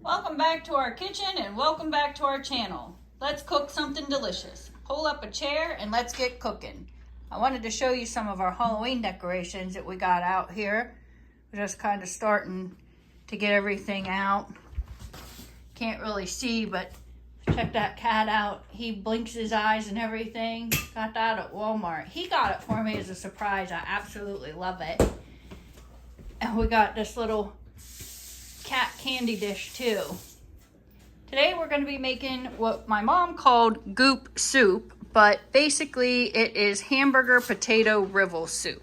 Welcome back to our kitchen and welcome back to our channel. Let's cook something delicious. Pull up a chair and let's get cooking. I wanted to show you some of our Halloween decorations that we got out here. We're just kind of starting to get everything out. Can't really see, but check that cat out. He blinks his eyes and everything. Got that at Walmart. He got it for me as a surprise. I absolutely love it. And we got this little cat candy dish too. Today we're going to be making what my mom called goop soup, but basically it is Hamburger Potato Rival Soup.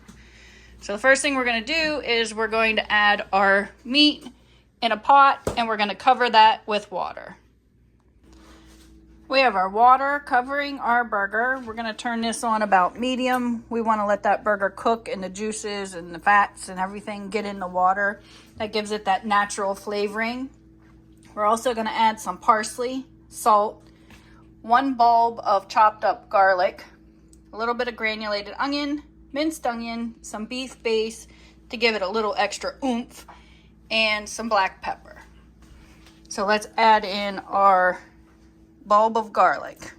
So the first thing we're going to do is we're going to add our meat in a pot and we're going to cover that with water. We have our water covering our burger. We're going to turn this on about medium. We want to let that burger cook and the juices and the fats and everything get in the water. That gives it that natural flavoring. We're also going to add some parsley, salt, 1 bulb of chopped up garlic, a little bit of granulated onion, minced onion, some beef base to give it a little extra oomph, and some black pepper. So let's add in our bulb of garlic.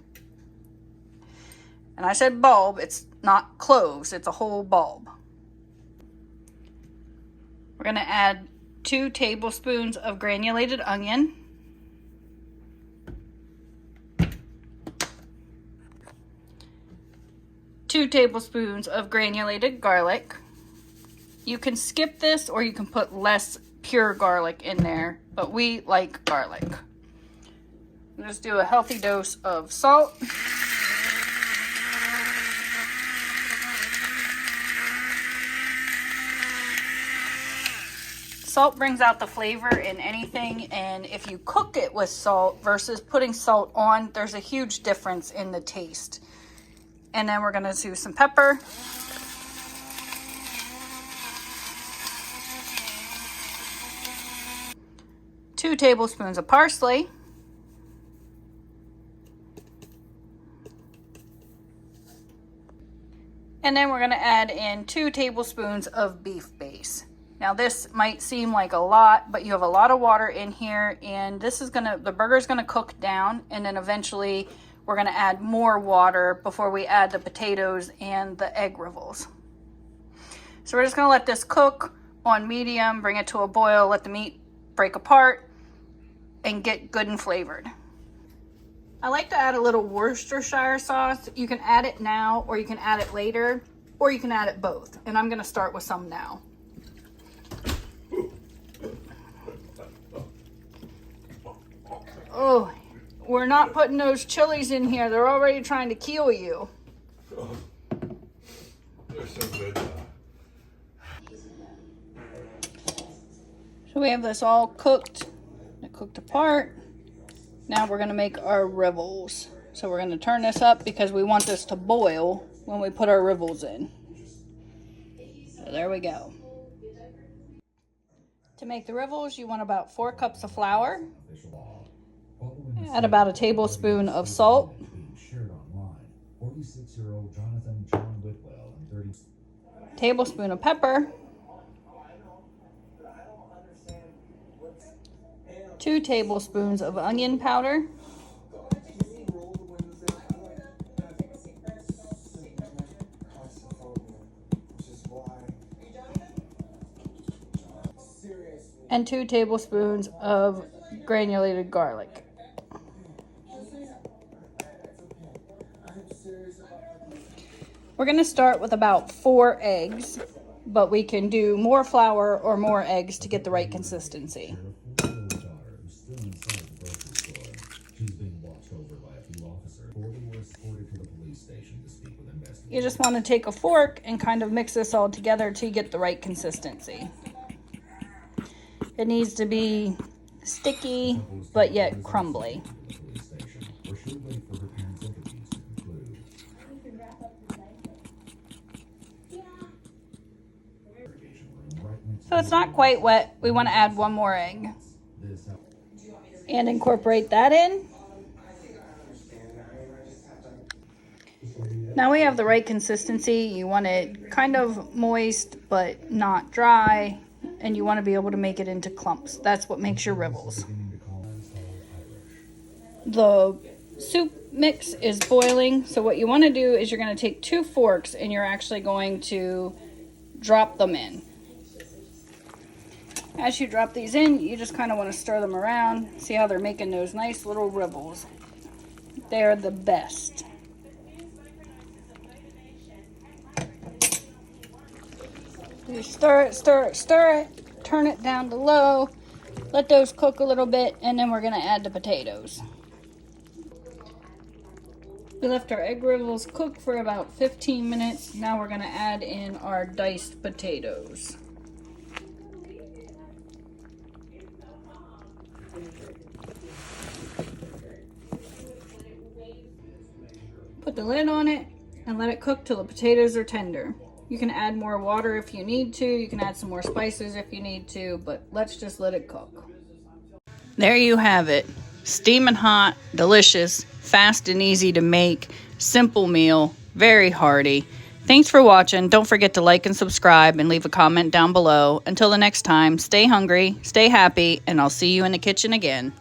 And I said bulb, it's not cloves, it's a whole bulb. We're going to add 2 tablespoons of granulated onion, 2 tablespoons of granulated garlic. You can skip this or you can put less pure garlic in there, but we like garlic. Just do a healthy dose of salt. Salt brings out the flavor in anything, and if you cook it with salt versus putting salt on, there's a huge difference in the taste. And then we're going to do some pepper. Two tablespoons of parsley. And then we're going to add in 2 tablespoons of beef base. Now this might seem like a lot, but you have a lot of water in here, and the burger's gonna cook down, and then eventually we're gonna add more water before we add the potatoes and the egg rivals. So we're just gonna let this cook on medium, bring it to a boil, let the meat break apart, and get good and flavored. I like to add a little Worcestershire sauce. You can add it now, or you can add it later, or you can add it both. And I'm gonna start with some now. Oh, we're not putting those chilies in here. They're already trying to kill you. Oh, they're so good. So we have this all cooked apart. Now we're gonna make our rivals. So we're gonna turn this up because we want this to boil when we put our rivals in. So there we go. To make the rivals, you want about 4 cups of flour. Add about a tablespoon of salt. Tablespoon of pepper. 2 tablespoons of onion powder. And 2 tablespoons of granulated garlic. We're going to start with about 4 eggs, but we can do more flour or more eggs to get the right consistency. You just want to take a fork and kind of mix this all together till you get the right consistency. It needs to be sticky, but yet crumbly. So it's not quite wet. We want to add 1 more egg and incorporate that in. Now we have the right consistency. You want it kind of moist, but not dry. And you want to be able to make it into clumps. That's what makes your rivals. The soup mix is boiling, so what you want to do is you're going to take 2 forks and you're actually going to drop them in. As you drop these in, you just kind of want to stir them around. See how they're making those nice little ripples. They're the best. You stir it, stir it, stir it. Turn it down to low. Let those cook a little bit, and then we're going to add the potatoes. We left our egg riddles cook for about 15 minutes. Now we're going to add in our diced potatoes. Put the lid on it and let it cook till the potatoes are tender. You can add more water if you need to. You can add some more spices if you need to, but let's just let it cook. There you have it. Steaming hot, delicious, fast and easy to make, simple meal, very hearty. Thanks for watching. Don't forget to like and subscribe and leave a comment down below. Until the next time, stay hungry, stay happy, and I'll see you in the kitchen again.